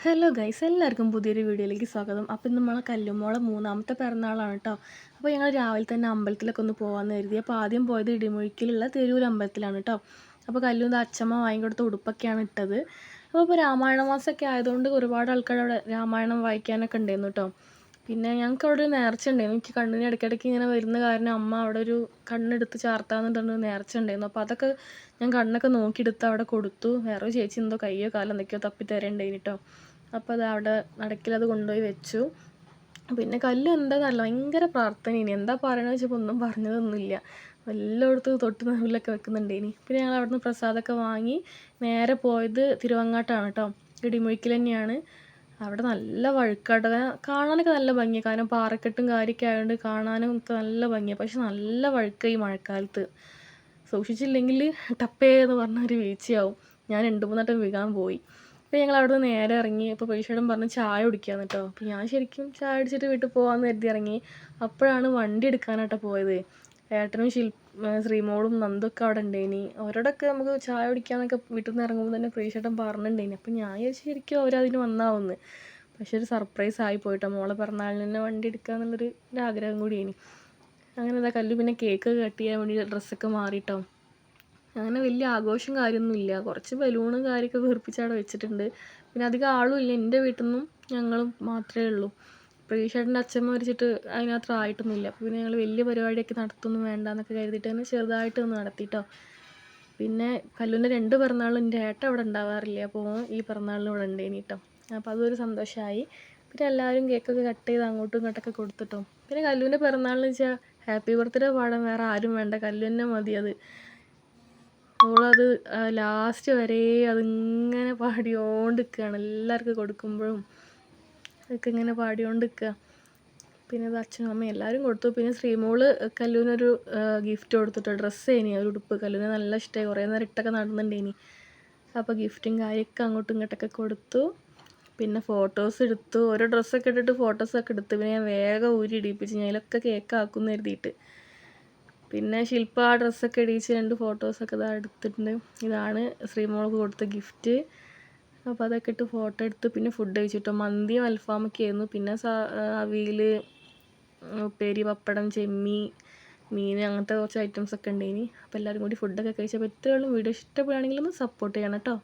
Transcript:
Hello guys, എല്ലാവർക്കും പുതിയൊരു വീഡിയോയിലേക്ക് സ്വാഗതം. അപ്പോൾ ഇന്ന് നമ്മളെ കല്ലുമോളെ മൂന്നാമത്തെ പിറന്നാളാണ് കേട്ടോ. അപ്പോൾ ഞങ്ങൾ രാവിലെ തന്നെ അമ്പലത്തിലൊക്കെ ഒന്ന് പോകാമെന്ന് കരുതി. അപ്പോൾ ആദ്യം പോയത് ഇടിമുഴിക്കിലുള്ള തെരൂർ അമ്പലത്തിലാണ് കേട്ടോ. അപ്പോൾ കല്ലൂന്ന് അച്ഛമ്മ വാങ്ങിക്കൊടുത്ത ഉടുപ്പൊക്കെയാണ് ഇട്ടത്. അപ്പോൾ രാമായണ മാസമൊക്കെ ആയതുകൊണ്ട് ഒരുപാട് ആൾക്കാർ അവിടെ രാമായണം വായിക്കാനൊക്കെ ഉണ്ടായിരുന്നു കേട്ടോ. പിന്നെ ഞങ്ങൾക്ക് അവിടെ ഒരു നേർച്ച ഉണ്ടായിരുന്നു. എനിക്ക് കണ്ണിന് ഇടയ്ക്കിടയ്ക്ക് ഇങ്ങനെ വരുന്ന കാരണം അമ്മ അവിടെ ഒരു കണ്ണെടുത്ത് ചാർത്താന്ന് പറഞ്ഞൊരു നേർച്ച ഉണ്ടായിരുന്നു. അപ്പോൾ അതൊക്കെ ഞാൻ കണ്ണൊക്കെ നോക്കിയെടുത്ത് അവിടെ കൊടുത്തു. വേറെ ചേച്ചി എന്തോ കയ്യോ കാലോ എന്തൊക്കെയോ തപ്പി തരേണ്ടേനി കേട്ടോ. അപ്പോൾ അത് അവിടെ നടക്കിലത് കൊണ്ടുപോയി വെച്ചു. പിന്നെ കല്ല് എന്താന്നല്ല ഭയങ്കര പ്രാർത്ഥന ഇനി എന്താ പറയണമെന്ന് വെച്ചപ്പോൾ ഒന്നും പറഞ്ഞതൊന്നുമില്ല. എല്ലായിടത്തും തൊട്ട് നൂലൊക്കെ വെക്കുന്നുണ്ടേനി. പിന്നെ ഞങ്ങൾ അവിടുന്ന് പ്രസാദമൊക്കെ വാങ്ങി നേരെ പോയത് തിരുവങ്ങാട്ടാണ് കേട്ടോ. ഇടിമുഴിക്കൽ തന്നെയാണ്. അവിടെ നല്ല വഴുക്കാട്ടോ. കാണാനൊക്കെ നല്ല ഭംഗിയാണ്, കാരണം പാറക്കെട്ടും കാര്യമൊക്കെ ആയതുകൊണ്ട് കാണാനും ഒക്കെ നല്ല ഭംഗിയാണ്. പക്ഷെ നല്ല വഴുക്ക ഈ മഴക്കാലത്ത് സൂക്ഷിച്ചില്ലെങ്കിൽ ടപ്പേന്ന് പറഞ്ഞ ഒരു വീഴ്ചയാവും. ഞാൻ 2-3 വട്ടം വീഴാൻ പോയി. അപ്പോൾ ഞങ്ങൾ അവിടെ നിന്ന് നേരെ ഇറങ്ങി. അപ്പോൾ പൈസയോടും പറഞ്ഞ് ചായ കുടിക്കാന്ന് കേട്ടോ. അപ്പോൾ ഞാൻ ശരിക്കും ചായ അടിച്ചിട്ട് വീട്ടിൽ പോകാമെന്ന് കരുതി ഇറങ്ങി. അപ്പോഴാണ് വണ്ടി എടുക്കാനായിട്ട് പോയത്. ഏട്ടനും ശ്രീമോളും നന്ദൊക്കെ അവിടെ ഉണ്ടേനി. അവരോടൊക്കെ നമുക്ക് ചായ കുടിക്കാമെന്നൊക്കെ വീട്ടിൽ നിന്ന് ഇറങ്ങുമ്പോൾ തന്നെ പ്രീശേട്ടൻ പറഞ്ഞിട്ടുണ്ടേനി. അപ്പോൾ ഞാൻ വിചാരിച്ചു ശരിക്കും അവരതിന് വന്നാവുമെന്ന്. പക്ഷെ ഒരു സർപ്രൈസ് ആയി പോയിട്ടോ. മോളെ പിറന്നാളിന് തന്നെ വണ്ടി എടുക്കാമെന്നുള്ളൊരു ആഗ്രഹം കൂടിയേനി. അങ്ങനെ എന്താ കല്ലു പിന്നെ കേക്ക് കട്ട് ചെയ്യാൻ വേണ്ടി ഡ്രസ്സൊക്കെ മാറിയിട്ടോ. അങ്ങനെ വലിയ ആഘോഷം കാര്യമൊന്നുമില്ല. കുറച്ച് ബലൂണും കാര്യമൊക്കെ വീർപ്പിച്ച് അവിടെ വെച്ചിട്ടുണ്ട്. പിന്നെ അധികം ആളും ഇല്ല. എൻ്റെ വീട്ടിൽ നിന്നും ഞങ്ങളും മാത്രമേ ഉള്ളൂ. പ്രീശേട്ടൻ്റെ അച്ഛമ്മ മരിച്ചിട്ട് അതിനകത്ത് ആയിട്ടൊന്നുമില്ല. അപ്പോൾ പിന്നെ ഞങ്ങൾ വലിയ പരിപാടിയൊക്കെ നടത്തൊന്നും വേണ്ട എന്നൊക്കെ കരുതിയിട്ട് തന്നെ ചെറുതായിട്ട് ഒന്ന് നടത്തിയിട്ടോ. പിന്നെ കല്ലുവിൻ്റെ 2 പിറന്നാളും എൻ്റെ ഏട്ടൻ അവിടെ ഉണ്ടാവാറില്ല. അപ്പോൾ ഈ പിറന്നാളിനും ഇവിടെ ഉണ്ടേനി കേട്ടോ. അപ്പോൾ അതൊരു സന്തോഷമായി. പിന്നെ എല്ലാവരും കേക്കൊക്കെ കട്ട് ചെയ്ത് അങ്ങോട്ടും ഇങ്ങോട്ടൊക്കെ കൊടുത്തിട്ടോ. പിന്നെ കല്ലുവിൻ്റെ പിറന്നാളിന് വെച്ചാൽ ഹാപ്പി ബർത്ത്ഡേ പാടാൻ വേറെ ആരും വേണ്ട, കല്ലു തന്നെ മതി. അവളത് ലാസ്റ്റ് വരെ അതിങ്ങനെ പാടിയോണ്ട് നിൽക്കുകയാണ്. എല്ലാവർക്കും കൊടുക്കുമ്പോഴും അതൊക്കെ ഇങ്ങനെ പാടിയോണ്ട് നിൽക്കുക. പിന്നെ അത് അച്ഛനും അമ്മയും എല്ലാവരും കൊടുത്തു. പിന്നെ ശ്രീമോള് കല്ലുവിനൊരു ഗിഫ്റ്റ് കൊടുത്തിട്ട് ഡ്രസ്സ് ഇനി ഒരു ഉടുപ്പ് കല്ലുവിന് നല്ല ഇഷ്ടമായി. കുറേ നേരം ഇട്ടൊക്കെ നടന്നിട്ടുണ്ടേനി. അപ്പോൾ ഗിഫ്റ്റും കാര്യമൊക്കെ അങ്ങോട്ടും ഇങ്ങോട്ടൊക്കെ കൊടുത്തു. പിന്നെ ഫോട്ടോസ് എടുത്തു. ഓരോ ഡ്രസ്സൊക്കെ ഇട്ടിട്ട് ഫോട്ടോസൊക്കെ എടുത്തു. പിന്നെ ഞാൻ വേഗം ഊരി ഇടിപ്പിച്ച് ഞാനതിലൊക്കെ കേക്ക് ആക്കുമെന്ന് കരുതിയിട്ട്. പിന്നെ ശില്പ ആ ഡ്രസ്സൊക്കെ ഇടിച്ച് 2 ഫോട്ടോസൊക്കെ ഇതാ എടുത്തിട്ടുണ്ട്. ഇതാണ് ശ്രീമോൾക്ക് കൊടുത്ത ഗിഫ്റ്റ്. അപ്പോൾ അതൊക്കെ ഇട്ട് ഫോട്ടോ എടുത്ത് പിന്നെ ഫുഡ് കഴിച്ചിട്ടോ. മന്തിയും അൽഫാമൊക്കെ ആയിരുന്നു. പിന്നെ അവിയൽ, ഉപ്പേരി, പപ്പടം, മീൻ, അങ്ങനത്തെ കുറച്ച് ഐറ്റംസൊക്കെ ഉണ്ടായിനി. അപ്പോൾ എല്ലാവരും കൂടി ഫുഡൊക്കെ കഴിച്ചപ്പോൾ ഇത്രയേ ഉള്ളൂ. വീഡിയോ ഇഷ്ടപ്പെടുകയാണെങ്കിൽ ഒന്ന് സപ്പോർട്ട് ചെയ്യണം കേട്ടോ.